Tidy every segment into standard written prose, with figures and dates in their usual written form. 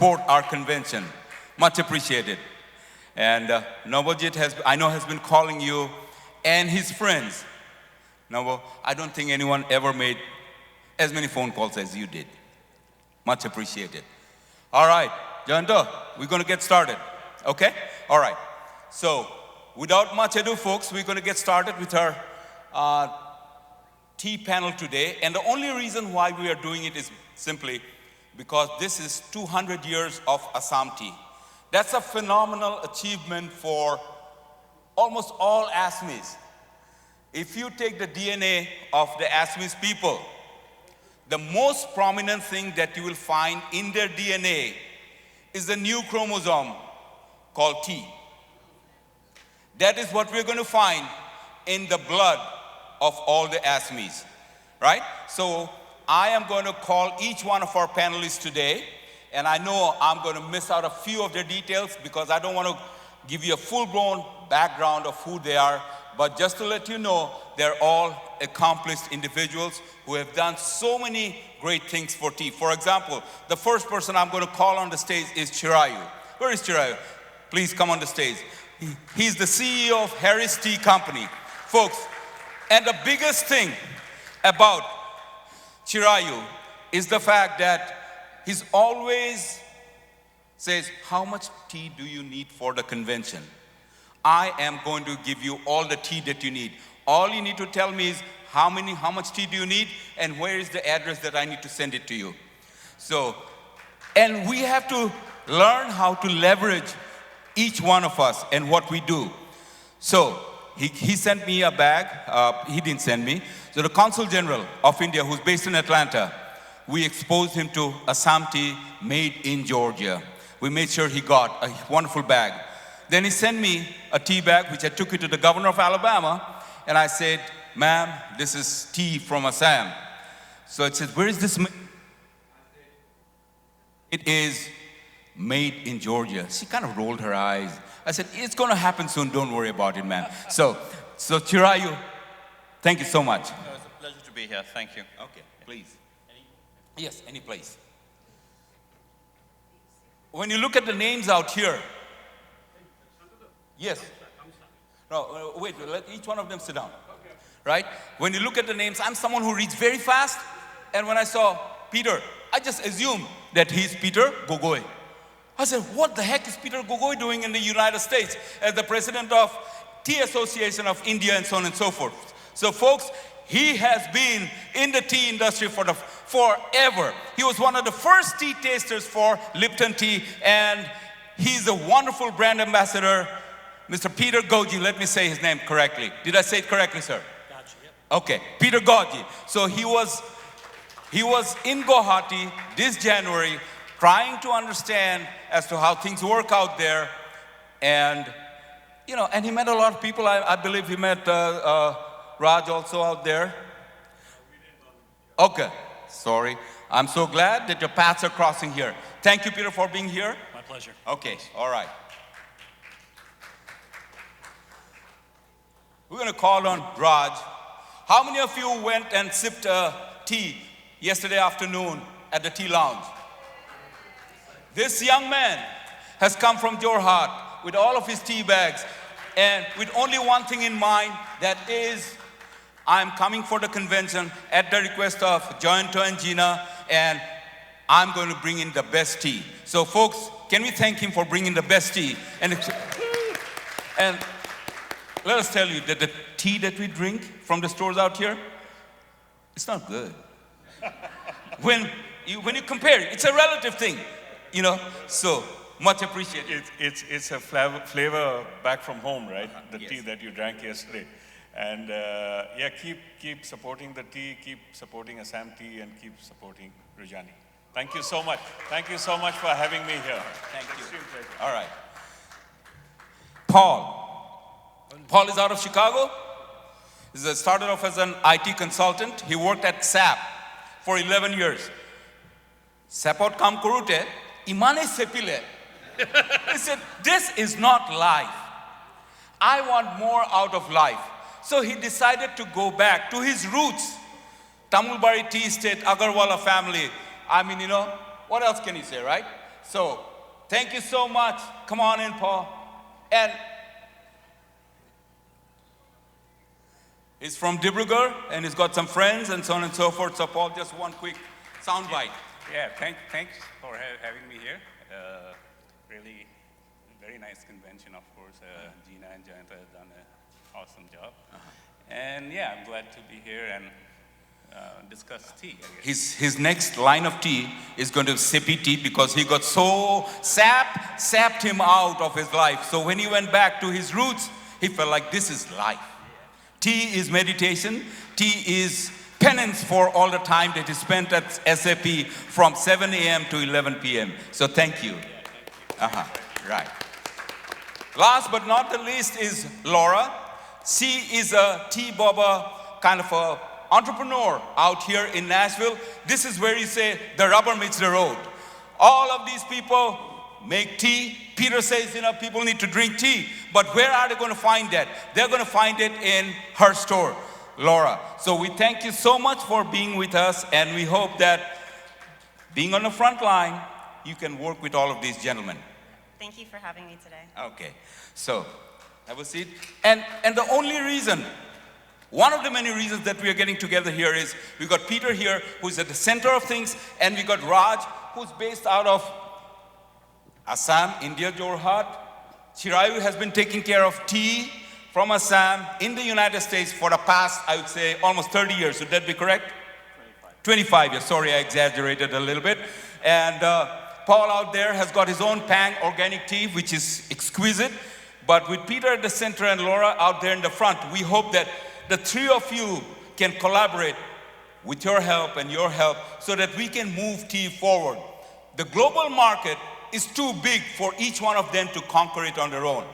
support our convention. Much appreciated. And Navajit I know has been calling you and his friends. Navo, I don't think anyone ever made as many phone calls as you did. Much appreciated. All right, Janta, we're going to get started. Okay? All right. So, without much ado, folks, we're going to get started with our tea panel today. And the only reason why we are doing it is simply because this is 200 years of Assam Tea. That's a phenomenal achievement for almost all Assamese. If you take the DNA of the Assamese people, the most prominent thing that you will find in their DNA is the new chromosome called T. That is what we're going to find in the blood of all the Assamese, right? So I am going to call each one of our panelists today, and I know I'm going to miss out a few of their details because I don't want to give you a full-blown background of who they are, but just to let you know, they're all accomplished individuals who have done so many great things for tea. For example, the first person I'm going to call on the stage is Chirayu. Where is Chirayu? Please come on the stage. He's the CEO of Harris Tea Company. Folks, and the biggest thing about Chirayu is the fact that he's always says, how much tea do you need for the convention? I am going to give you all the tea that you need. All you need to tell me is how much tea do you need and where is the address that I need to send it to you. So, and we have to learn how to leverage each one of us and what we do. So, he sent me a bag. He didn't send me. So the Consul General of India, who's based in Atlanta, we exposed him to Assam Tea made in Georgia. We made sure he got a wonderful bag. Then he sent me a tea bag, which I took it to the governor of Alabama, and I said, ma'am, this is tea from Assam. So it says, where is this? It is made in Georgia. She kind of rolled her eyes. I said, it's going to happen soon. Don't worry about it, ma'am. So Chirayu, thank you so much. It was a pleasure to be here. Thank you. Okay, please. Yes, any place. When you look at the names out here, yes. No, wait, let each one of them sit down. Right? When you look at the names, I'm someone who reads very fast. And when I saw Peter, I just assumed that he's Peter Gogoi. I said, what the heck is Peter Gogoi doing in the United States as the president of Tea Association of India and so on and so forth? So folks, he has been in the tea industry forever. He was one of the first tea tasters for Lipton tea, and he's a wonderful brand ambassador, Mr. Peter Goji. Let me say his name correctly. Did I say it correctly, sir? Gotcha, yep. Okay, Peter Goji. So he was in Guwahati this January trying to understand as to how things work out there. And, you know, and he met a lot of people. I believe he met Raj also out there. Okay, sorry. I'm so glad that your paths are crossing here. Thank you, Peter, for being here. My pleasure. Okay, all right. We're going to call on Raj. How many of you went and sipped tea yesterday afternoon at the tea lounge? This young man has come from Jorhat with all of his tea bags and with only one thing in mind, that is, I'm coming for the convention at the request of Jayanto and Gina, and I'm going to bring in the best tea. So folks, can we thank him for bringing the best tea? And let us tell you that the tea that we drink from the stores out here, it's not good. When you compare it, it's a relative thing, you know, so much appreciated. It's a flavor back from home, right? The yes. tea that you drank yesterday. And yeah, keep supporting the tea, keep supporting Assam Tea, and keep supporting Rujani. Thank you so much. Thank you so much for having me here. Thank you. Extreme pleasure. All right. Paul is out of Chicago. He started off as an IT consultant. He worked at SAP for 11 years. Sapot kam kurute, imane sepile. He said, this is not life. I want more out of life. So he decided to go back to his roots. Tamulbari Tea Estate, Agarwala family. I mean, you know, what else can he say, right? So, thank you so much. Come on in, Paul. And he's from Dibrugarh, and he's got some friends and so on and so forth. So, Paul, just one quick soundbite. Yeah, thanks for having me here. Really very nice convention, of course. Gina and Jayanta have done an awesome job. And yeah, I'm glad to be here and discuss tea, I guess. His next line of tea is going to be sippy tea because he got so sapped him out of his life. So when he went back to his roots, he felt like this is life. Tea is meditation. Tea is penance for all the time that he spent at SAP from 7 a.m. to 11 p.m. So thank you. Right. Last but not the least is Laura. She is a tea baba kind of a entrepreneur out here in Nashville. This is where you say the rubber meets the road. All of these people make tea. Peter says, people need to drink tea. But where are they going to find that? They're going to find it in her store, Laura. So we thank you so much for being with us, and we hope that being on the front line, you can work with all of these gentlemen. Thank you for having me today. Okay, so have a seat. And the only reason, one of the many reasons that we are getting together here is we got Peter here, who's at the center of things, and we got Raj, who's based out of Assam, India, Jorhat. Chirayu has been taking care of tea from Assam in the United States for the past, I would say, almost 30 years. Would that be correct? 25 years. Sorry, I exaggerated a little bit. And Paul out there has got his own Pang organic tea, which is exquisite. But with Peter at the center and Laura out there in the front, we hope that the three of you can collaborate with your help and your help so that we can move tea forward. The global market is too big for each one of them to conquer it on their own.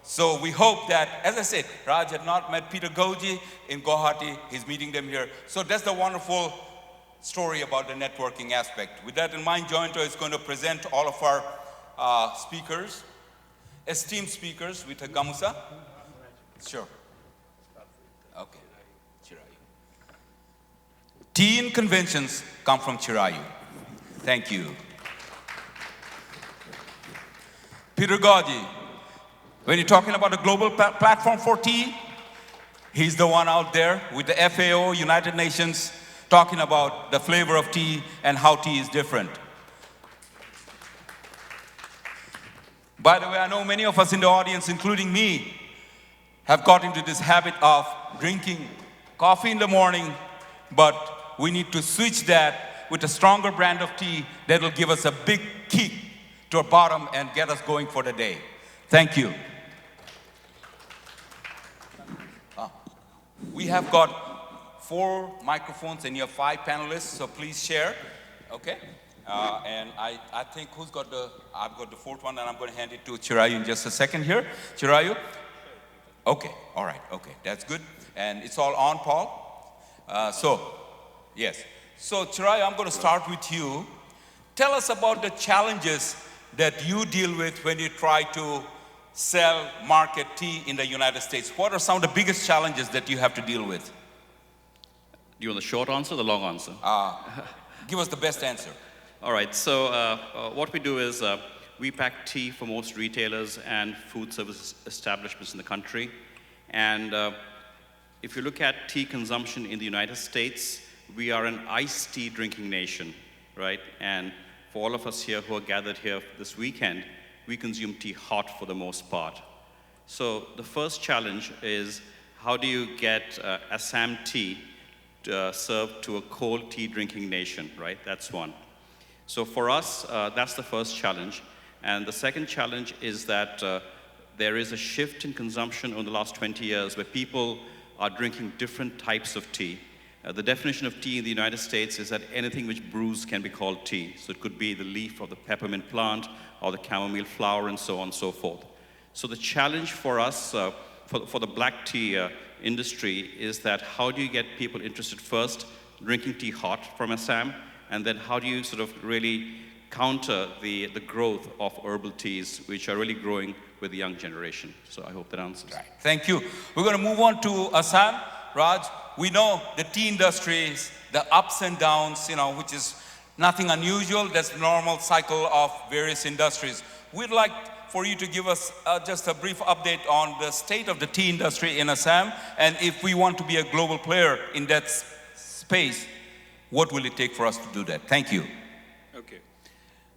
So we hope that, as I said, Raj had not met Peter Goji in Guwahati. He's meeting them here. So that's the wonderful story about the networking aspect. With that in mind, Jointo is going to present all of our speakers, esteemed speakers with a gamusa. Sure. Okay. Chirayu. Tea in conventions come from Chirayu. Thank you. Peter Goji, when you're talking about a global platform for tea, he's the one out there with the FAO, United Nations, talking about the flavor of tea and how tea is different. By the way, I know many of us in the audience, including me, have got into this habit of drinking coffee in the morning, but we need to switch that with a stronger brand of tea that will give us a big kick to our bottom and get us going for the day. Thank you. We have got 4 microphones and you have 5 panelists, so please share, okay? And I think I've got the 4th one, and I'm going to hand it to Chirayu in just a second here. Chirayu? Okay, all right, okay, that's good. And it's all on, Paul? Yes. So Chirayu, I'm going to start with you. Tell us about the challenges that you deal with when you try to sell, market tea in the United States. What are some of the biggest challenges that you have to deal with? Do you want the short answer or the long answer? Give us the best answer. All right, so what we do is we pack tea for most retailers and food service establishments in the country. And if you look at tea consumption in the United States, we are an iced tea drinking nation, right? And for all of us here who are gathered here this weekend, we consume tea hot for the most part. So the first challenge is, how do you get Assam tea served to a cold tea drinking nation, right? That's one. So for us, that's the first challenge. And the second challenge is that there is a shift in consumption over the last 20 years where people are drinking different types of tea. The definition of tea in the United States is that anything which brews can be called tea. So it could be the leaf of the peppermint plant or the chamomile flower and so on and so forth. So the challenge for us, for the black tea industry, is that how do you get people interested first drinking tea hot from Assam, and then how do you sort of really counter the growth of herbal teas, which are really growing with the young generation. So I hope that answers. Right. Thank you. We're going to move on to Assam. Raj, we know the tea industry is the ups and downs, which is Nothing unusual, that's the normal cycle of various industries. We'd like for you to give us just a brief update on the state of the tea industry in Assam, and if we want to be a global player in that space, what will it take for us to do that? Thank you. Okay.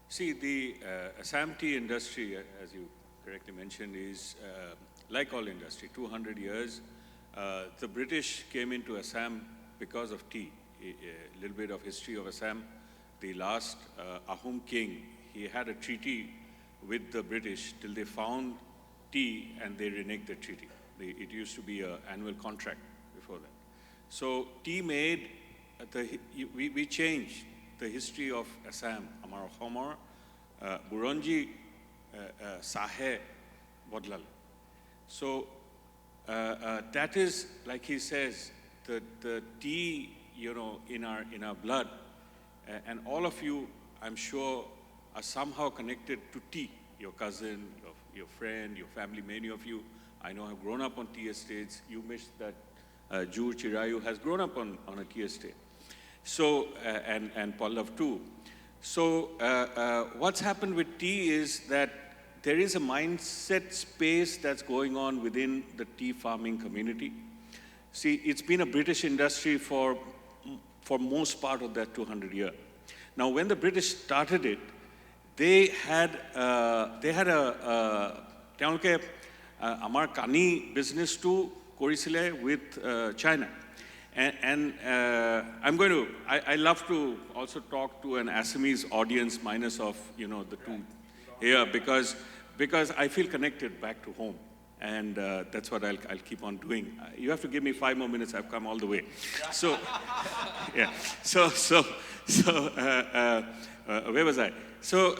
See, the Assam tea industry, as you correctly mentioned, is like all industry, 200 years. The British came into Assam because of tea. A little bit of history of Assam. The last Ahom king, he had a treaty with the British till they found tea and they reneged the treaty. It used to be an annual contract before that. So tea made, we changed the history of Assam. Amar Homor, Buronji Sahe Bodlal. So that is, like he says, the tea, you know, in our blood, and all of you, I'm sure, are somehow connected to tea. Your cousin, your friend, your family, many of you, I know, have grown up on tea estates. You missed that Jur Chirayu has grown up on a tea estate. So, and Pallav too. So what's happened with tea is that there is a mindset space that's going on within the tea farming community. See, it's been a British industry for most part of that 200 years. Now, when the British started it, they had a Amar Kani business to Korisile with China. And I love to also talk to an Assamese audience minus of, you know, the two here because I feel connected back to home. And that's what I'll keep on doing. You have to give me 5 more minutes. I've come all the way. So, yeah. Where was I? So,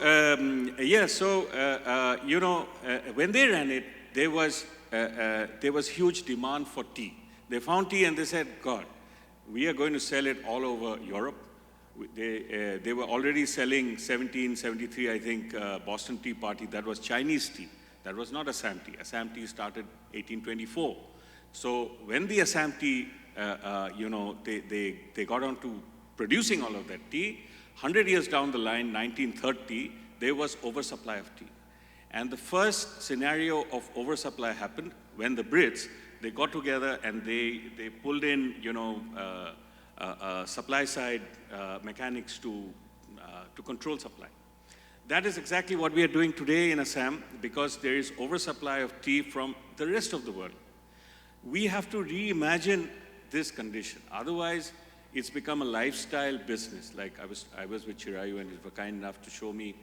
you know, when they ran it, there was huge demand for tea. They found tea and they said, God, we are going to sell it all over Europe. They were already selling 1773, I think, Boston Tea Party. That was Chinese tea. That was not Assam tea. Assam tea started 1824. So when the Assam tea, you know, they got on to producing all of that tea, 100 years down the line, 1930, there was oversupply of tea. And the first scenario of oversupply happened when the Brits, they got together and they pulled in, you know, supply side mechanics to control supply. That is exactly what we are doing today in Assam because there is oversupply of tea from the rest of the world. We have to reimagine this condition. Otherwise, it's become a lifestyle business. Like I was with Chirayu and he was kind enough to show me,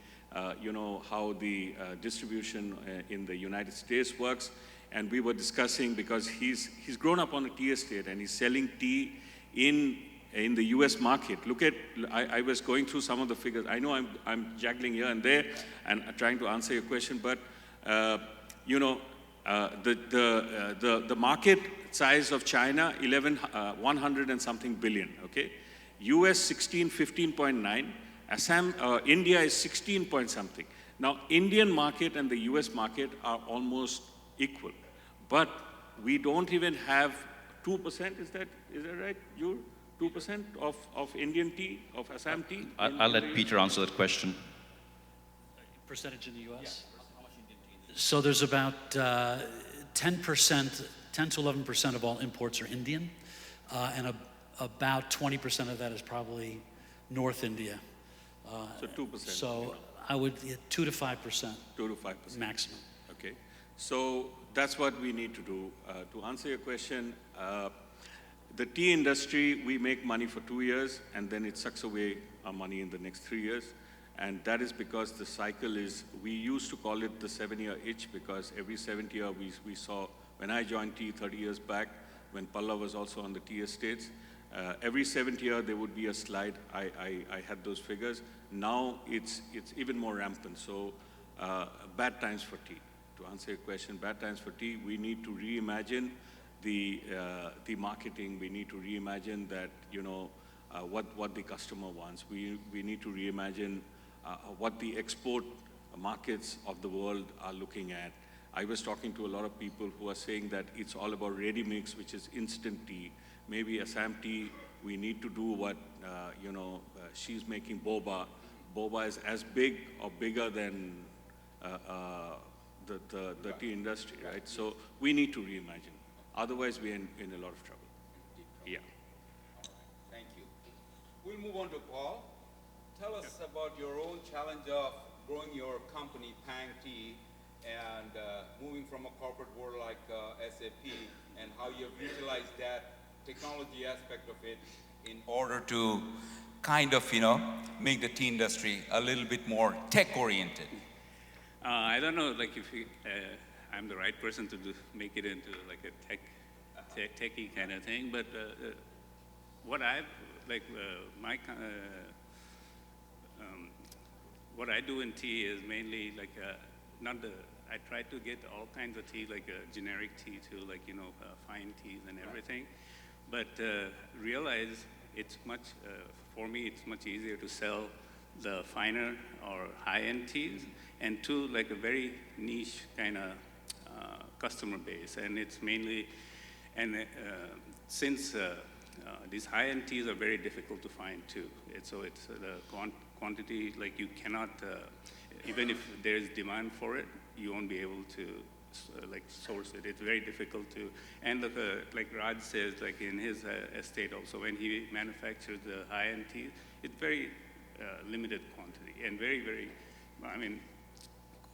you know, how the distribution in the United States works. And we were discussing because he's grown up on a tea estate and he's selling tea in the US market. Look at, I was going through some of the figures. I know I'm juggling here and there and trying to answer your question, but you know, the market size of China, 100 and something billion, okay? US 15.9, Assam, India is 16 point something. Now, Indian market and the US market are almost equal, but we don't even have 2%, is that right, Jur? 2% of Indian tea, of Assam tea? I'll let Peter answer that question. Percentage in the U.S.? Yeah. So there's about 10%, 10 to 11% of all imports are Indian, and about 20% of that is probably North India. So 2%. So I would, 2 to 5%. 2 to 5%. Maximum. Okay. So that's what we need to do. To answer your question, the tea industry, we make money for 2 years and then it sucks away our money in the next 3 years. And that is because the cycle is, we used to call it the 7-year itch because every 7th year we saw, when I joined tea 30 years back, when Palla was also on the tea estates, every 7th year there would be a slide. I had those figures. Now it's even more rampant. So bad times for tea. To answer your question, bad times for tea, we need to reimagine the marketing. We need to reimagine that, you know, what the customer wants. We need to reimagine what the export markets of the world are looking at. I was talking to a lot of people who are saying that it's all about ready mix, which is instant tea. Maybe Assam tea, we need to do what she's making boba. Boba is as big or bigger than the tea industry, right? So we need to reimagine. Otherwise, we're in a lot of trouble. Yeah. Thank you. We'll move on to Paul. Tell us about your own challenge of growing your company, Pang Tea, and moving from a corporate world like SAP, and how you've utilized that technology aspect of it in order to kind of, make the tea industry a little bit more tech-oriented. I don't know, like if I'm the right person to make it into like a techie kind of thing, but what I like what I do in tea is mainly like I try to get all kinds of tea, like generic tea to like fine teas and everything, but realize it's much for me it's much easier to sell the finer or high-end teas, and to like a very niche kind of customer base. And it's mainly, since these high-end teas are very difficult to find too. So it's the quantity, like you cannot, even if there's demand for it, you won't be able to like source it. It's very difficult to, and like Raj says, like in his estate also, when he manufactures the high-end teas, it's very limited quantity and very, very, I mean,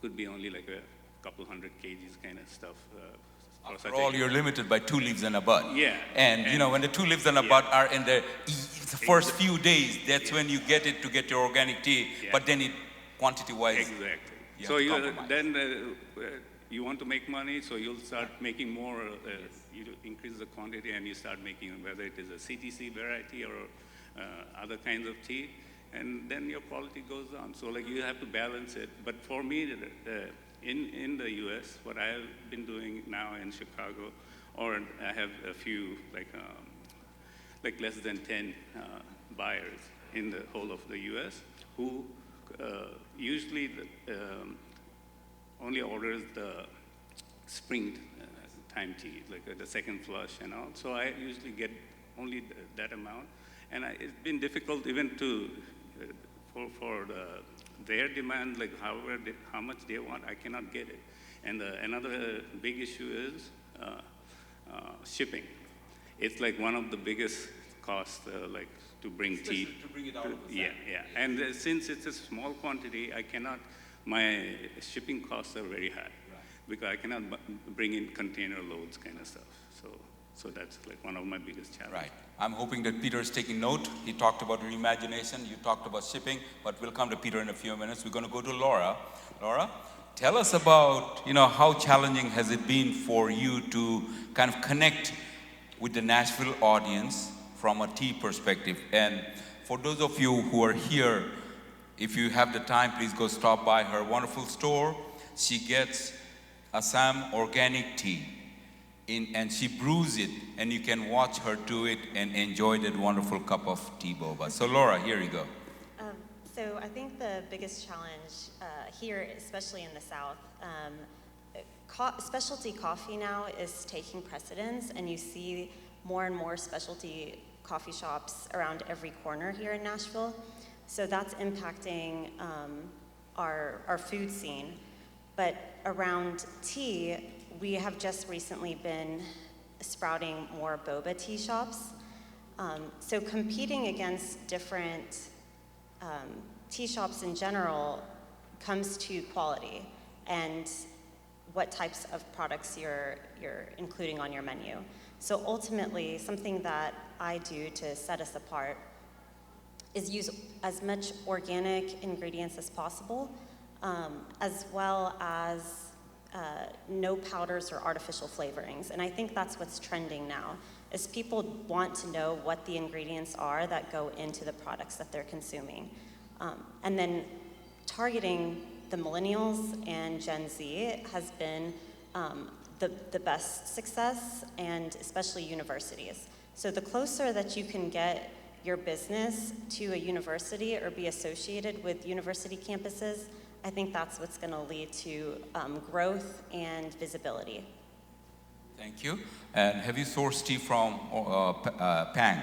could be only like a couple hundred kgs kind of stuff. After all, you're limited by 2 leaves and a bud. Yeah. And when the 2 leaves and a bud are in the first few days, that's when you get it to get your organic tea, but then quantity-wise. Exactly. So you want to make money, so you'll start making more, you increase the quantity and you start making, whether it is a CTC variety or other kinds of tea, and then your quality goes down. So like you have to balance it. But for me, in the US, what I've been doing now in Chicago, or I have a few like less than 10 buyers in the whole of the US who usually only orders the spring time tea, like the second flush and all. So I usually get only that amount. And it's been difficult even to, for their demand, like how much they want, I cannot get it. And another big issue is shipping. It's like one of the biggest costs, like to bring tea. To bring it out of the Yeah. And since it's a small quantity, my shipping costs are very high, because I cannot bring in container loads kind of stuff. So that's like one of my biggest challenges. Right. I'm hoping that Peter is taking note. He talked about reimagination. You talked about shipping, but we'll come to Peter in a few minutes. We're going to go to Laura. Laura, tell us about, how challenging has it been for you to kind of connect with the Nashville audience from a tea perspective. And for those of you who are here, if you have the time, please go stop by her wonderful store. She gets Assam organic tea. And she brews it, and you can watch her do it and enjoy that wonderful cup of tea boba. So Laura, here you go. So I think the biggest challenge here, especially in the South, specialty coffee now is taking precedence, and you see more and more specialty coffee shops around every corner here in Nashville. So that's impacting our food scene. But around tea, we have just recently been sprouting more boba tea shops. So competing against different tea shops in general comes to quality and what types of products you're including on your menu. So ultimately, something that I do to set us apart is use as much organic ingredients as possible, as well as no powders or artificial flavorings. And I think that's what's trending now, is people want to know what the ingredients are that go into the products that they're consuming. And then targeting the millennials and Gen Z has been the best success, and especially universities. So the closer that you can get your business to a university or be associated with university campuses, I think that's what's going to lead to growth and visibility. Thank you. And have you sourced tea from Pang,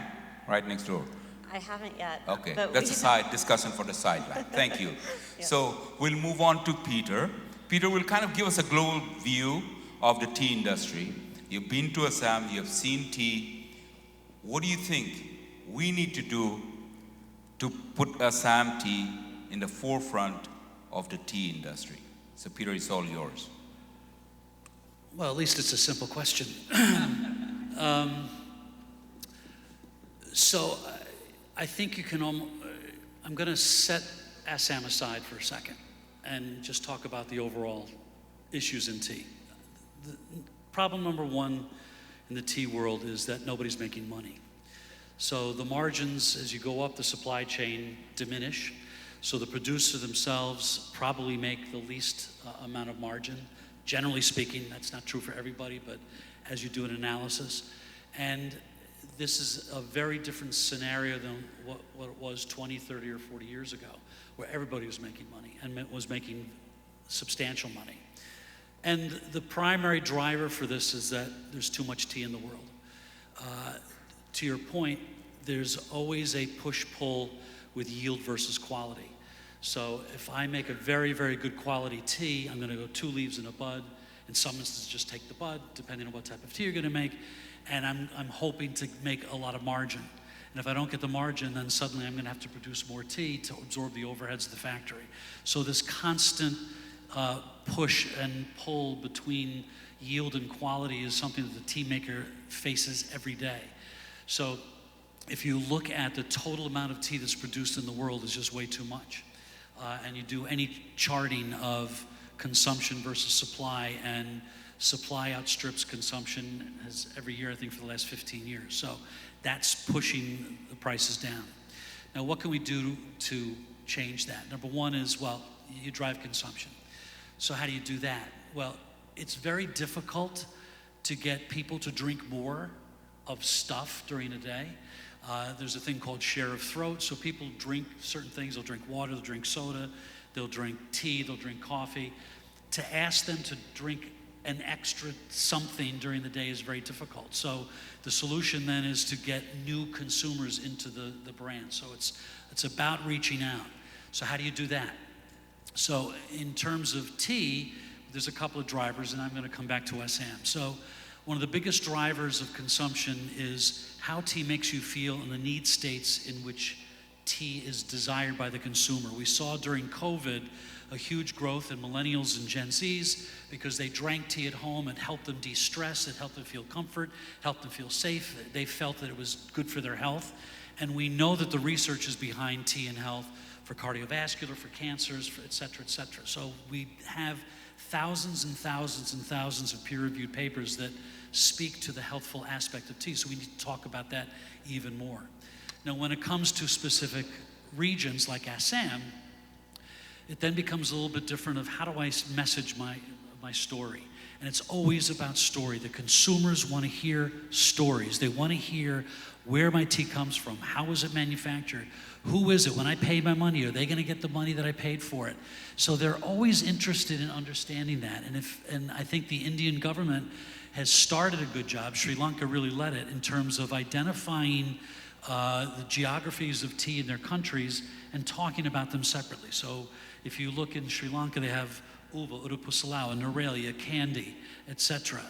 right next door? I haven't yet. Okay, but that's we- a side discussion for the sideline. Thank you. Yeah. So we'll move on to Peter. Peter will kind of give us a global view of the tea industry. You've been to Assam, you have seen tea. What do you think we need to do to put Assam tea in the forefront of the tea industry? So Peter, it's all yours. Well, at least it's a simple question. So I think you can I'm going to set Assam aside for a second and just talk about the overall issues in tea. The problem number one in the tea world is that nobody's making money. So the margins, as you go up the supply chain, diminish. So the producers themselves probably make the least amount of margin. Generally speaking, that's not true for everybody, but as you do an analysis. And this is a very different scenario than what it was 20, 30, or 40 years ago, where everybody was making money and was making substantial money. And the primary driver for this is that there's too much tea in the world. To your point, there's always a push-pull with yield versus quality. So if I make a very, very good quality tea, I'm going to go 2 leaves in a bud. In some instances, just take the bud, depending on what type of tea you're going to make. And I'm hoping to make a lot of margin. And if I don't get the margin, then suddenly I'm going to have to produce more tea to absorb the overheads of the factory. So this constant push and pull between yield and quality is something that the tea maker faces every day. So if you look at the total amount of tea that's produced in the world, is just way too much. And you do any charting of consumption versus supply, and supply outstrips consumption as every year, I think, for the last 15 years. So that's pushing the prices down. Now, what can we do to change that? Number one is, well, you drive consumption. So how do you do that? Well, it's very difficult to get people to drink more of stuff during a day. There's a thing called share of throat. So people drink certain things. They'll drink water, they'll drink soda, they'll drink tea, they'll drink coffee. To ask them to drink an extra something during the day is very difficult. So the solution then is to get new consumers into the brand. So it's about reaching out. So how do you do that? So in terms of tea, there's a couple of drivers, and I'm going to come back to Assam. So one of the biggest drivers of consumption is how tea makes you feel in the need states in which tea is desired by the consumer. We saw during COVID a huge growth in millennials and Gen Zs because they drank tea at home. It helped them de-stress, it helped them feel comfort, helped them feel safe. They felt that it was good for their health. And we know that the research is behind tea and health for cardiovascular, for cancers, for et cetera, et cetera. So we have thousands and thousands and thousands of peer-reviewed papers that speak to the healthful aspect of tea. So we need to talk about that even more. Now, when it comes to specific regions like Assam, it then becomes a little bit different of how do I message my story. And it's always about story. The consumers want to hear stories. They want to hear where my tea comes from. How was it manufactured? Who is it? When I pay my money, are they going to get the money that I paid for it? So they're always interested in understanding that. And I think the Indian government has started a good job. Sri Lanka really led it in terms of identifying the geographies of tea in their countries and talking about them separately. So if you look in Sri Lanka, they have Uva, Udupusalao, Nerelia, Kandy, etc.,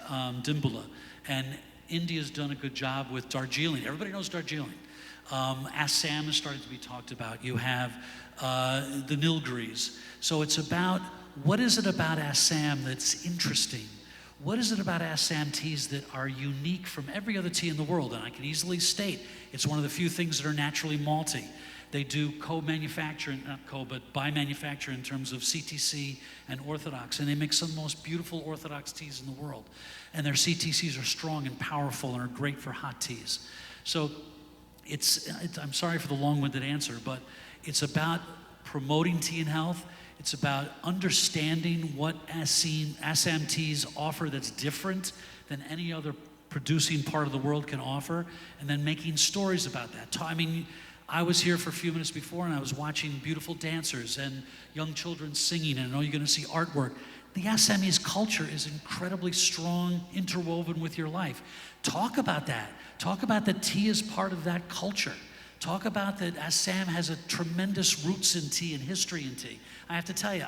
Dimbula. And India's done a good job with Darjeeling. Everybody knows Darjeeling. Assam is starting to be talked about. You have the Nilgiris. So it's about, what is it about Assam that's interesting? What is it about Assam teas that are unique from every other tea in the world? And I can easily state, it's one of the few things that are naturally malty. They do co-manufacture, not co, but by-manufacture in terms of CTC and Orthodox. And they make some of the most beautiful Orthodox teas in the world. And their CTCs are strong and powerful and are great for hot teas. So I'm sorry for the long-winded answer, but it's about promoting tea and health. It's about understanding what Assam teas offer that's different than any other producing part of the world can offer, and then making stories about that. I mean, I was here for a few minutes before, and I was watching beautiful dancers and young children singing, and I know you're going to see artwork. The Assamese culture is incredibly strong, interwoven with your life. Talk about that. Talk about that tea is part of that culture. talk about that Assam has a tremendous roots in tea and history in tea. I have to tell you,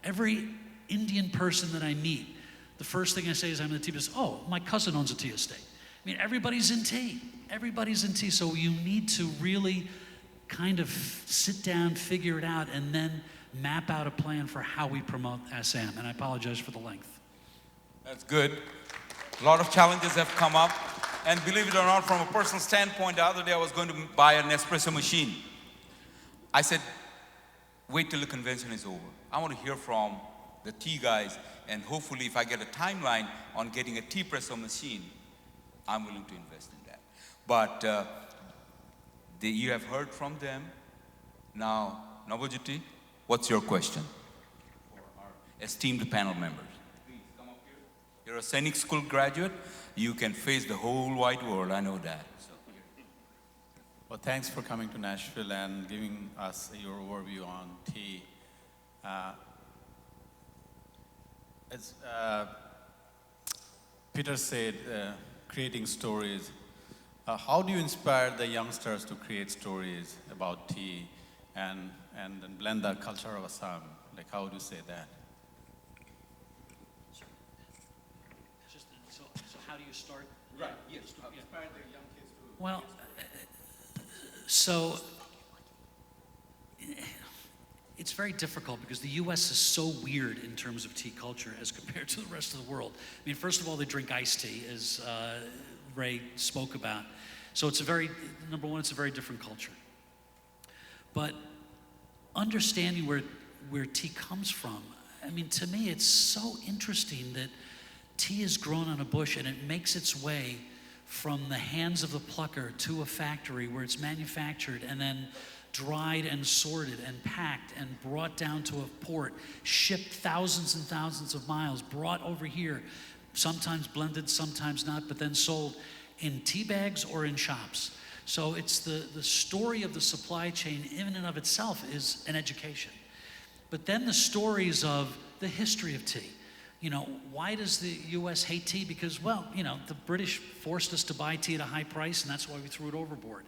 every Indian person that I meet, the first thing I say is I'm in the tea business. Oh, my cousin owns a tea estate. I mean, everybody's in tea. Everybody's in tea. So you need to really kind of sit down, figure it out, and then map out a plan for how we promote Assam. And I apologize for the length. That's good. A lot of challenges have come up. And believe it or not, from a personal standpoint, the other day I was going to buy an espresso machine. I said, wait till the convention is over. I want to hear from the tea guys, and hopefully if I get a timeline on getting a tea presso machine, I'm willing to invest in that. But you have heard from them. Now, Navajiti, what's your question for our esteemed panel members? Please come up here. You're a Sainik School graduate. You can face the whole wide world, I know that. So. Well, thanks for coming to Nashville and giving us your overview on tea. As Peter said, creating stories. How do you inspire the youngsters to create stories about tea and blend the culture of Assam? Like, how do you say that? So how do you start? Right, yes, inspire the young kids to... Well, so it's very difficult because the U.S. is so weird in terms of tea culture as compared to the rest of the world. I mean, first of all, they drink iced tea, as Ray spoke about. So it's number one, it's a very different culture. But understanding where tea comes from, I mean, to me, it's so interesting that tea is grown on a bush and it makes its way from the hands of the plucker to a factory where it's manufactured and then dried and sorted and packed and brought down to a port, shipped thousands and thousands of miles, brought over here, sometimes blended, sometimes not, but then sold in tea bags or in shops. So it's the story of the supply chain in and of itself is an education. But then the stories of the history of tea. You know, why does the U.S. hate tea? Because, well, you know, the British forced us to buy tea at a high price, and that's why we threw it overboard.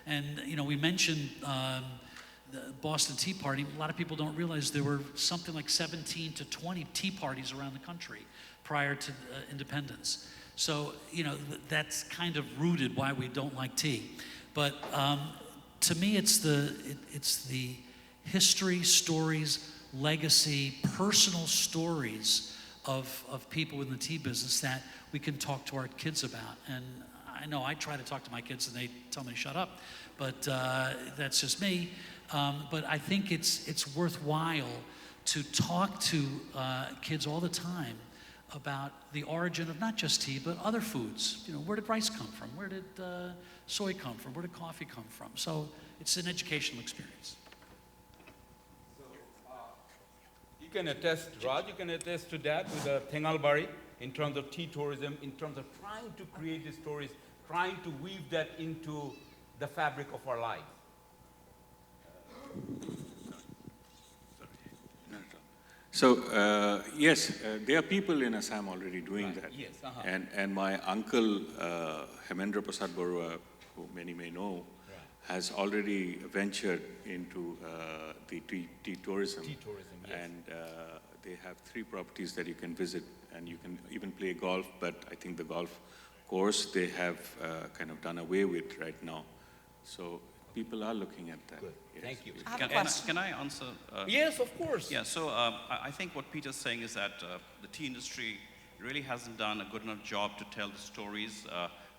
And, you know, we mentioned the Boston Tea Party. A lot of people don't realize there were something like 17 to 20 tea parties around the country prior to independence. So, you know, that's kind of rooted why we don't like tea. But to me, it's the history, stories, legacy, personal stories of people in the tea business that we can talk to our kids about. And I know I try to talk to my kids and they tell me to shut up, but that's just me. But I think it's worthwhile to talk to kids all the time about the origin of not just tea, but other foods. You know, where did rice come from? Where did soy come from? Where did coffee come from? So it's an educational experience. You can attest, Raj, you can attest to that with the Thengalbari in terms of tea tourism, in terms of trying to create these stories, trying to weave that into the fabric of our life. So, yes, there are people in Assam already doing that. Yes, And my uncle, Hemendra Prasad Barua, who many may know, has already ventured into the tea tourism. Tea tourism, yes. And they have 3 properties that you can visit, and you can even play golf, but I think the golf course they have kind of done away with right now. So people are looking at that. Good. Yes. Thank you. I have a question. Can I answer? Yes, of course. Yeah, so I think what Peter's saying is that the tea industry really hasn't done a good enough job to tell the stories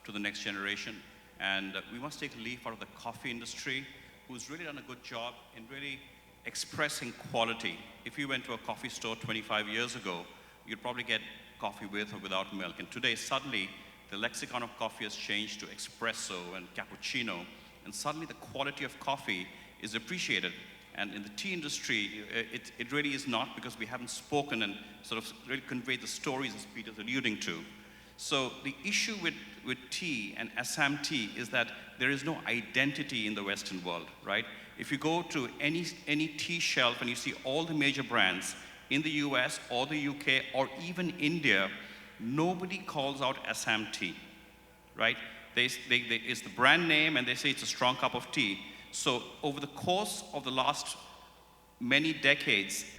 to the next generation. And we must take a leaf out of the coffee industry, who's really done a good job in really expressing quality. If you went to a coffee store 25 years ago, you'd probably get coffee with or without milk. And today, suddenly, the lexicon of coffee has changed to espresso and cappuccino. And suddenly, the quality of coffee is appreciated. And in the tea industry, it really is not, because we haven't spoken and sort of really conveyed the stories as Peter's alluding to. So the issue with tea and Assam tea is that there is no identity in the Western world, right? If you go to any tea shelf and you see all the major brands in the US or the UK or even India, nobody calls out Assam tea, right? It's the brand name, and they say it's a strong cup of tea. So over the course of the last many decades,